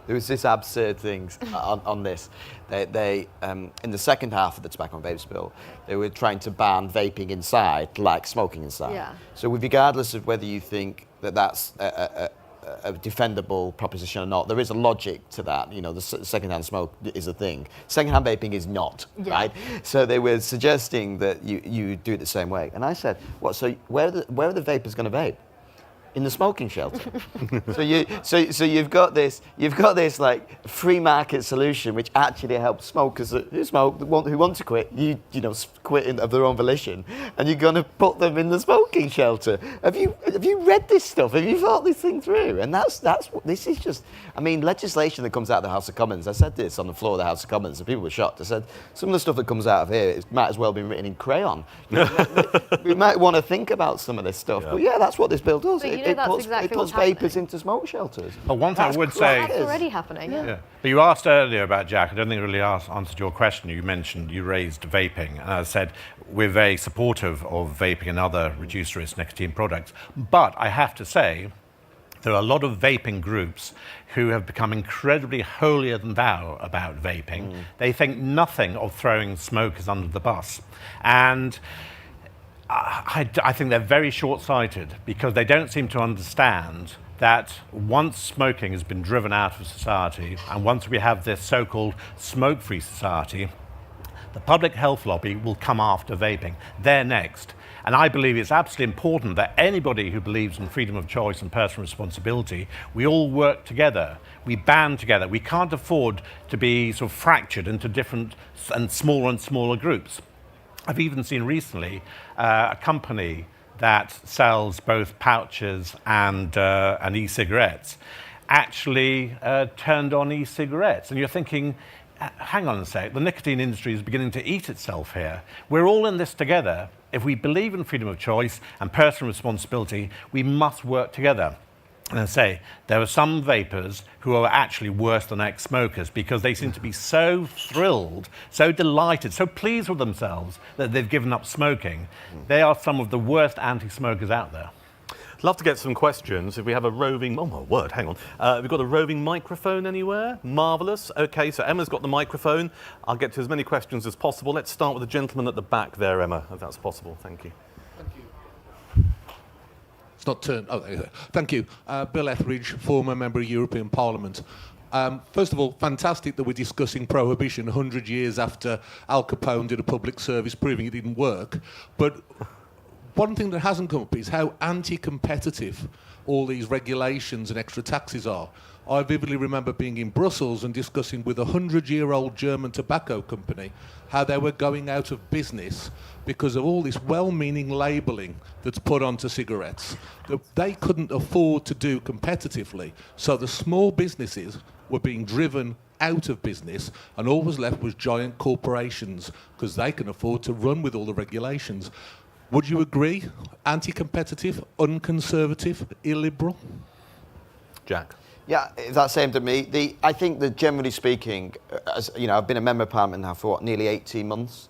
There was this absurd thing on this. They in the second half of the Tobacco and Vapes Bill, they were trying to ban vaping inside, like smoking inside. Yeah. So regardless of whether you think that that's a defendable proposition or not, there is a logic to that. The secondhand smoke is a thing. Secondhand vaping is not, right? So they were suggesting that you do it the same way. And I said, what? So where are the vapors going to vape? In the smoking shelter. so you've got this like free market solution which actually helps smokers who smoke, who want to quit, quit of their own volition, and you're going to put them in the smoking shelter. Have you read this stuff? Have you thought this thing through? And that's what this is. Just, legislation that comes out of the House of Commons. I said this on the floor of the House of Commons, and people were shocked. I said some of the stuff that comes out of here might as well be written in crayon. We might want to think about some of this stuff. Yeah. But yeah, that's what this bill does. It puts vapors into smoke shelters. But one thing I would say... That's already happening. Yeah. But you asked earlier about Jack. I don't think it really answered your question. You raised vaping. And I said we're very supportive of vaping and other reduced risk nicotine products. But I have to say, there are a lot of vaping groups who have become incredibly holier than thou about vaping. They think nothing of throwing smokers under the bus. And I think they're very short-sighted because they don't seem to understand that once smoking has been driven out of society, and once we have this so-called smoke-free society, the public health lobby will come after vaping. They're next. And I believe it's absolutely important that anybody who believes in freedom of choice and personal responsibility, we all work together. We band together. We can't afford to be sort of fractured into different and smaller groups. I've even seen recently a company that sells both pouches and e-cigarettes actually turned on e-cigarettes. And you're thinking, hang on a sec, the nicotine industry is beginning to eat itself here. We're all in this together. If we believe in freedom of choice and personal responsibility, we must work together. And I say, there are some vapors who are actually worse than ex-smokers because they seem to be so thrilled, so delighted, so pleased with themselves that they've given up smoking. They are some of the worst anti-smokers out there. I'd love to get some questions. If we have a roving... Oh, my word, hang on. We've got a roving microphone anywhere? Marvellous. OK, so Emma's got the microphone. I'll get to as many questions as possible. Let's start with the gentleman at the back there, Emma, if that's possible. Thank you. Not turned. Oh, there you go. Thank you. Bill Etheridge, former member of European Parliament. First of all, fantastic that we're discussing prohibition 100 years after Al Capone did a public service proving it didn't work. But one thing that hasn't come up is how anti-competitive all these regulations and extra taxes are. I vividly remember being in Brussels and discussing with a 100-year-old German tobacco company how they were going out of business because of all this well-meaning labelling that's put onto cigarettes that they couldn't afford to do competitively. So the small businesses were being driven out of business, and all was left was giant corporations because they can afford to run with all the regulations. Would you agree? Anti-competitive, unconservative, illiberal? Jack. Yeah, that's aimed at me. I think that generally speaking, I've been a member of Parliament now for nearly 18 months.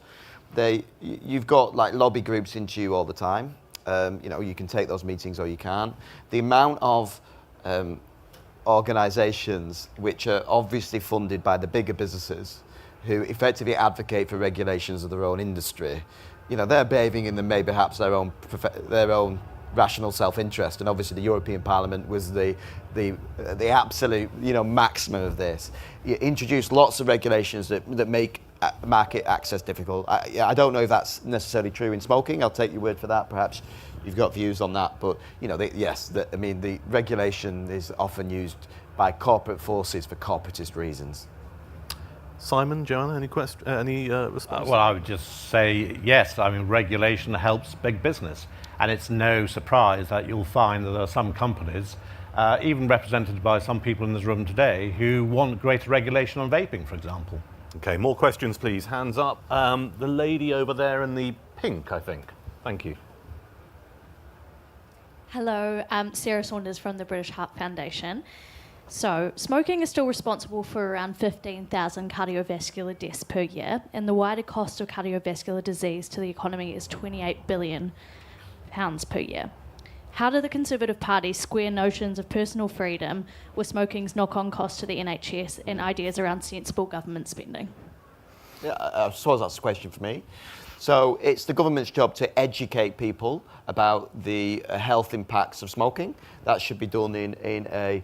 You've got like lobby groups into you all the time. You can take those meetings or you can't. The amount of organisations which are obviously funded by the bigger businesses who effectively advocate for regulations of their own industry, they're behaving in maybe perhaps their own rational self-interest, and obviously the European Parliament was the absolute maximum of this. You introduced lots of regulations that make market access difficult. I don't know if that's necessarily true in smoking. I'll take your word for that. Perhaps you've got views on that, but the regulation is often used by corporate forces for corporatist reasons. Simon, Joanna, any response? Well, I would just say yes. Regulation helps big business. And it's no surprise that you'll find that there are some companies, even represented by some people in this room today, who want greater regulation on vaping, for example. OK, more questions, please. Hands up. The lady over there in the pink, I think. Thank you. Hello, Sarah Saunders from the British Heart Foundation. So, smoking is still responsible for around 15,000 cardiovascular deaths per year, and the wider cost of cardiovascular disease to the economy is £28 billion per year. How do the Conservative Party square notions of personal freedom with smoking's knock-on cost to the NHS and ideas around sensible government spending? Yeah, I suppose that's a question for me. So it's the government's job to educate people about the health impacts of smoking. That should be done in a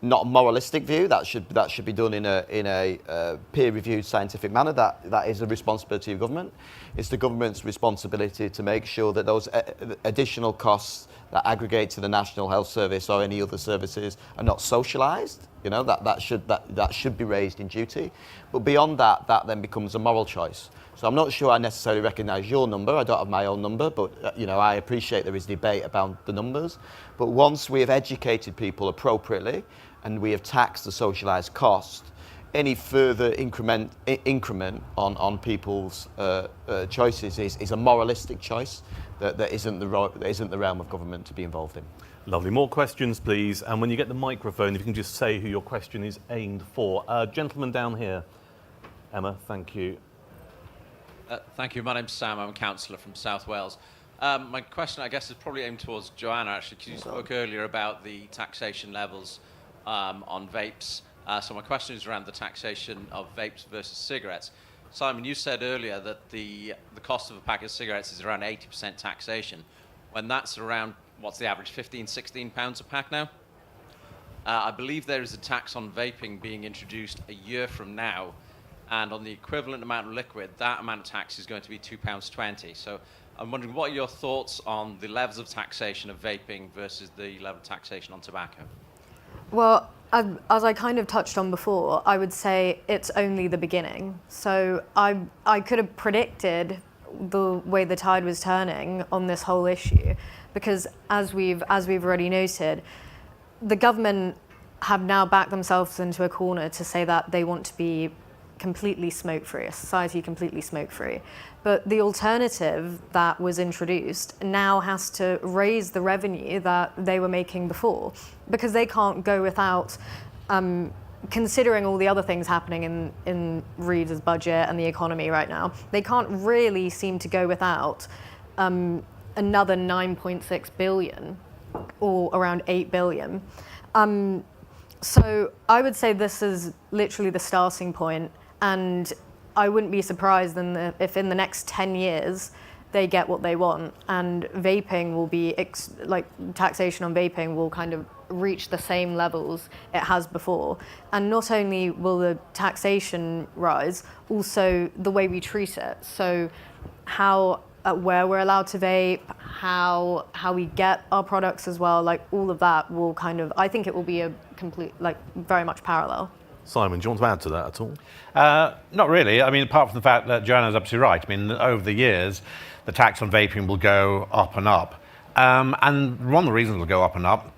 not a moralistic view. That should be done in a peer-reviewed scientific manner. That is a responsibility of government. It's the government's responsibility to make sure that those additional costs that aggregate to the National Health Service or any other services are not socialised. You know, that should be raised in duty. But beyond that, that then becomes a moral choice. So I'm not sure I necessarily recognise your number. I don't have my own number, but you know, I appreciate there is debate about the numbers. But once we have educated people appropriately and we have taxed the socialised cost, any further increment on people's choices is a moralistic choice that isn't the realm of government to be involved in. Lovely. More questions, please. And when you get the microphone, if you can just say who your question is aimed for. Gentleman down here. Emma, thank you. Thank you. My name's Sam. I'm a councillor from South Wales. My question, I guess, is probably aimed towards Joanna, actually, because you spoke earlier about the taxation levels on vapes. So my question is around the taxation of vapes versus cigarettes. Simon, you said earlier that the cost of a pack of cigarettes is around 80% taxation, when that's around, what's the average, 15, 16 pounds a pack now? I believe there is a tax on vaping being introduced a year from now, and on the equivalent amount of liquid, that amount of tax is going to be £2.20. So I'm wondering, what are your thoughts on the levels of taxation of vaping versus the level of taxation on tobacco? Well, as I kind of touched on before, I would say it's only the beginning. So I could have predicted the way the tide was turning on this whole issue, because as we've already noted, the government have now backed themselves into a corner to say that they want to be completely smoke-free, a society completely smoke-free. But the alternative that was introduced now has to raise the revenue that they were making before, because they can't go without, considering all the other things happening in Reid's budget and the economy right now, they can't really seem to go without another 9.6 billion or around 8 billion. So I would say this is literally the starting point, and I wouldn't be surprised if in the next 10 years they get what they want, and vaping will be, taxation on vaping will kind of reach the same levels it has before. And not only will the taxation rise, also the way we treat it. So where we're allowed to vape, how we get our products as well, like all of that will kind of, I think it will be a complete, very much parallel. Simon, do you want to add to that at all? Not really. I mean, apart from the fact that Joanna's absolutely right. I mean, over the years, the tax on vaping will go up and up. And one of the reasons it'll go up and up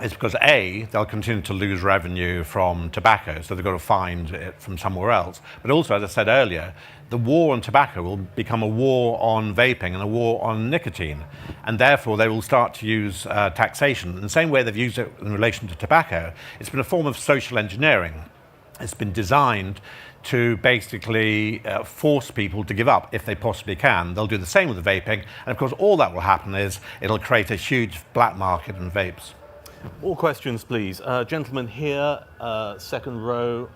is because, A, they'll continue to lose revenue from tobacco, so they've got to find it from somewhere else. But also, as I said earlier, the war on tobacco will become a war on vaping and a war on nicotine. And therefore, they will start to use taxation. In the same way they've used it in relation to tobacco, it's been a form of social engineering. It's been designed to basically force people to give up if they possibly can. They'll do the same with the vaping. And of course, all that will happen is it'll create a huge black market in vapes. All questions, please. Gentleman here, second row.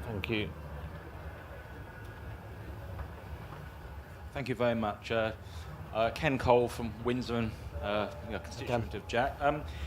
Thank you. Thank you very much. Ken Cole from Windsor, constituent of Jack.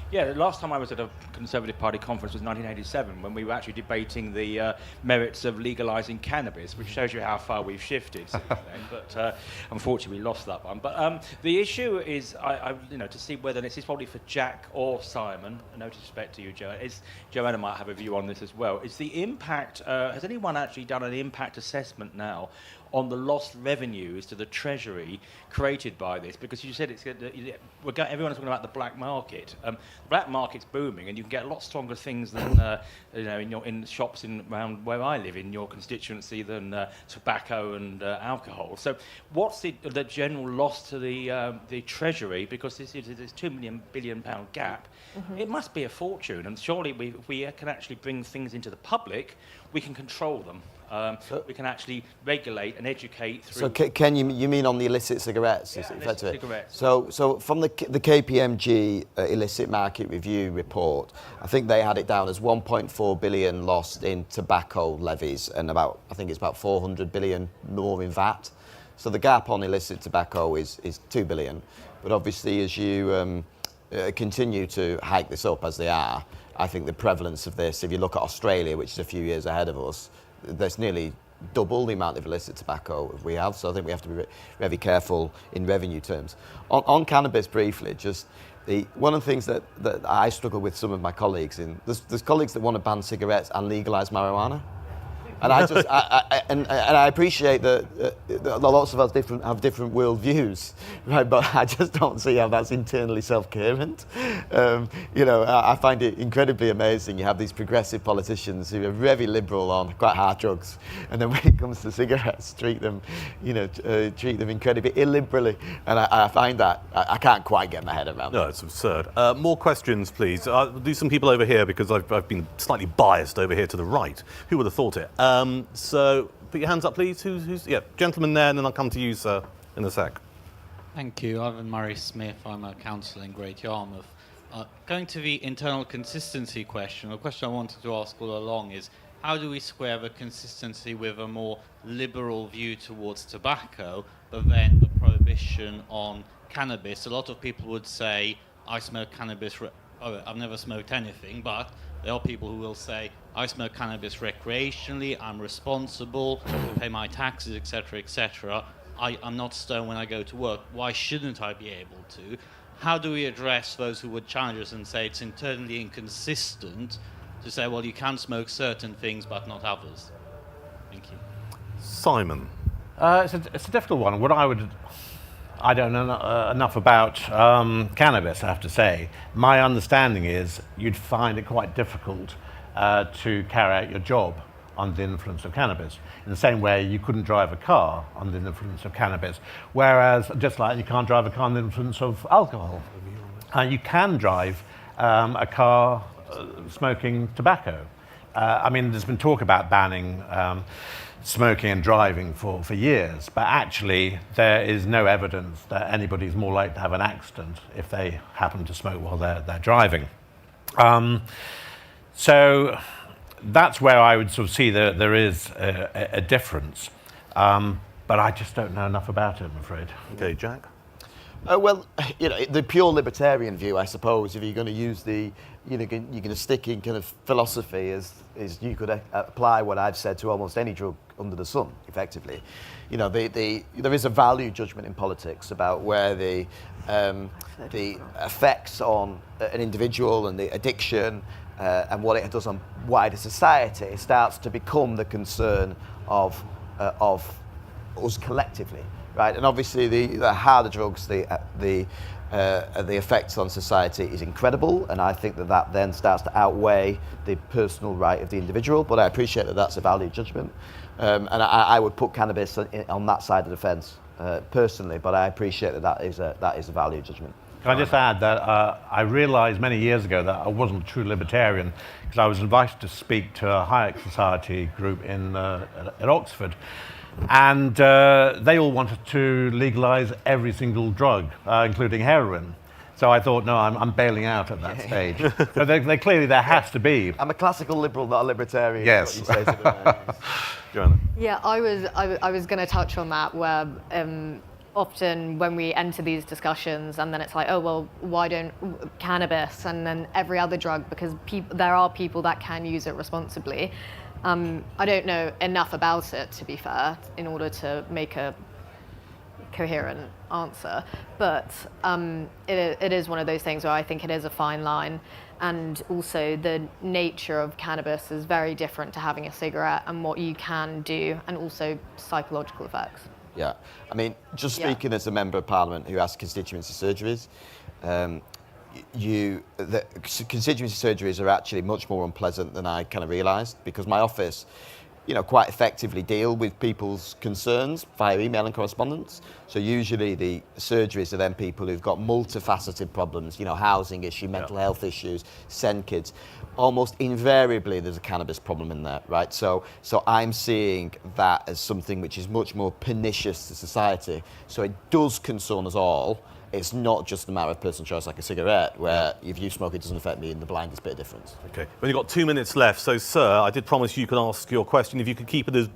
The last time I was at a Conservative Party conference was 1987, when we were actually debating the merits of legalising cannabis, which shows you how far we've shifted since then. But unfortunately, we lost that one. But the issue is, to see whether this is probably for Jack or Simon. No disrespect to you, Joanna. Joanna might have a view on this as well. Is the impact? Has anyone actually done an impact assessment now on the lost revenues to the Treasury created by this? Because you said everyone's talking about the black market. The black market's booming, and you can get a lot stronger things than in shops around where I live in your constituency than tobacco and alcohol. So, what's the general loss to the Treasury? Because this is this £2 billion gap. Mm-hmm. It must be a fortune, and surely if we can actually bring things into the public, we can control them. We can actually regulate and educate through. So, Ken, you mean on the illicit cigarettes? Yeah, illicit cigarettes. So from the KPMG illicit market review report, I think they had it down as 1.4 billion lost in tobacco levies, and I think it's about 400 billion more in VAT. So the gap on illicit tobacco is 2 billion. But obviously, as you continue to hike this up as they are, I think the prevalence of this, if you look at Australia, which is a few years ahead of us, there's nearly double the amount of illicit tobacco we have. So I think we have to be very careful in revenue terms. On cannabis, briefly, one of the things that I struggle with some of my colleagues there's colleagues that want to ban cigarettes and legalise marijuana. And I appreciate that lots of us have different world views, right? But I just don't see how that's internally self-coherent. I find it incredibly amazing. You have these progressive politicians who are very liberal on quite hard drugs, and then when it comes to cigarettes, treat them incredibly illiberally. And I find that I can't quite get my head around. No, it's absurd. More questions, please. I'll do some people over here because I've been slightly biased over here to the right. Who would have thought it? So put your hands up, please. Gentleman there, and then I'll come to you, sir, in a sec. Thank you. Ivan Murray Smith. I'm a councillor in Great Yarmouth. Going to the internal consistency question, the question I wanted to ask all along is, how do we square the consistency with a more liberal view towards tobacco, but then the prohibition on cannabis? A lot of people would say, I smoke cannabis, I've never smoked anything, but there are people who will say, I smoke cannabis recreationally, I'm responsible, I pay my taxes, etc., etc. I'm not stoned when I go to work. Why shouldn't I be able to? How do we address those who would challenge us and say it's internally inconsistent to say, well, you can smoke certain things but not others? Thank you. Simon. It's a difficult one. I don't know enough about cannabis, I have to say. My understanding is you'd find it quite difficult to carry out your job under the influence of cannabis. In the same way, you couldn't drive a car under the influence of cannabis. Whereas, just like you can't drive a car under the influence of alcohol. You can drive a car smoking tobacco. There's been talk about banning smoking and driving for years, but actually there is no evidence that anybody's more likely to have an accident if they happen to smoke while they're driving. So that's where I would sort of see that there is a difference, but I just don't know enough about it, I'm afraid. Okay, Jack? The pure libertarian view, I suppose, if you're going to use you're going to stick in kind of philosophy is you could apply what I've said to almost any drug under the sun, effectively. There is a value judgment in politics about where the effects on an individual and the addiction and what it does on wider society starts to become the concern of us collectively, right? And obviously the harder drugs, the effects on society is incredible, and I think that then starts to outweigh the personal right of the individual. But I appreciate that that's a value judgment, and I would put cannabis on that side of the fence personally. But I appreciate that is a value judgment. Can I just add that I realised many years ago that I wasn't a true libertarian because I was invited to speak to a Hayek Society group at Oxford. And they all wanted to legalise every single drug, including heroin. So I thought, no, I'm bailing out at that stage. So clearly there has to be. I'm a classical liberal, not a libertarian. Yes. What you say to Joanna. Yeah, I was going to touch on that, where often when we enter these discussions, and then it's like, oh well, why don't cannabis and then every other drug, because there are people that can use it responsibly. I don't know enough about it, to be fair, in order to make a coherent answer, but it is one of those things where I think it is a fine line, and also the nature of cannabis is very different to having a cigarette and what you can do, and also psychological effects. Yeah, I mean, just speaking as a member of Parliament who has constituency surgeries, the constituency surgeries are actually much more unpleasant than I kind of realised, because my office, quite effectively deal with people's concerns via email and correspondence. So usually the surgeries are then people who've got multifaceted problems, housing issue, mental health issues, send kids. Almost invariably there's a cannabis problem in there, right? So I'm seeing that as something which is much more pernicious to society. So it does concern us all. It's not just a matter of personal choice like a cigarette, where if you smoke it doesn't affect me in the blindest bit of difference. Okay, we've only got 2 minutes left, so sir, I did promise you could ask your question. If you could keep it as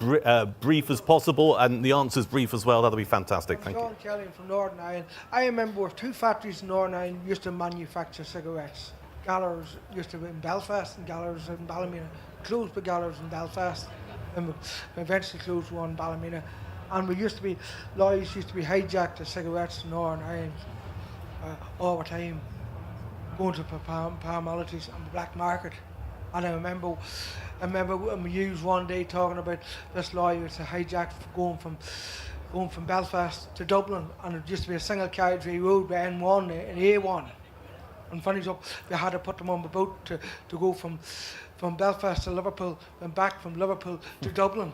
brief as possible and the answers brief as well, that'd be fantastic. Thank you. Sean Kelly from Northern Ireland. I remember two factories in Northern Ireland used to manufacture cigarettes. Gallagher's used to be in Belfast and Gallagher's in Ballymena. Closed by Gallagher's in Belfast and eventually closed one in Ballymena. And lorries used to be hijacked as cigarettes in Northern Ireland all the time, going to paramilitaries on the black market. And I remember when we used one day talking about this lorry was hijacked going from Belfast to Dublin, and it used to be a single carriageway road by N1 and A1. And funny enough, they had to put them on the boat to go from Belfast to Liverpool and back from Liverpool to Dublin,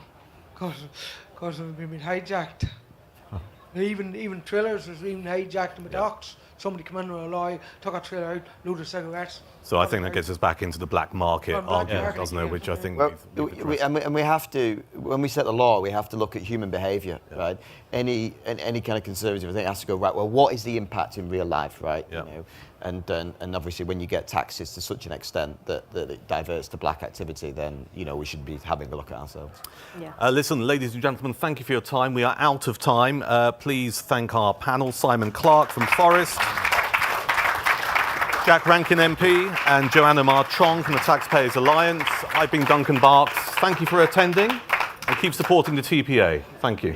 because of being hijacked. Even trailers was even hijacked in the docks. Somebody come in with a lorry, took a trailer out, load of cigarettes. So I think that gets us back into the black market argument, doesn't it? Which I think we have to, when we set the law, we have to look at human behaviour, right? Any kind of conservative thing has to go, right, well, what is the impact in real life, right? And obviously when you get taxes to such an extent that it diverts to black activity, then we should be having a look at ourselves. Listen, ladies and gentlemen, thank you for your time. We are out of time. Please thank our panel, Simon Clarke from Forest, Jack Rankin MP, and Joanna Marchong from the Taxpayers Alliance. I've been Duncan Barks. Thank you for attending, and keep supporting the TPA. Thank you.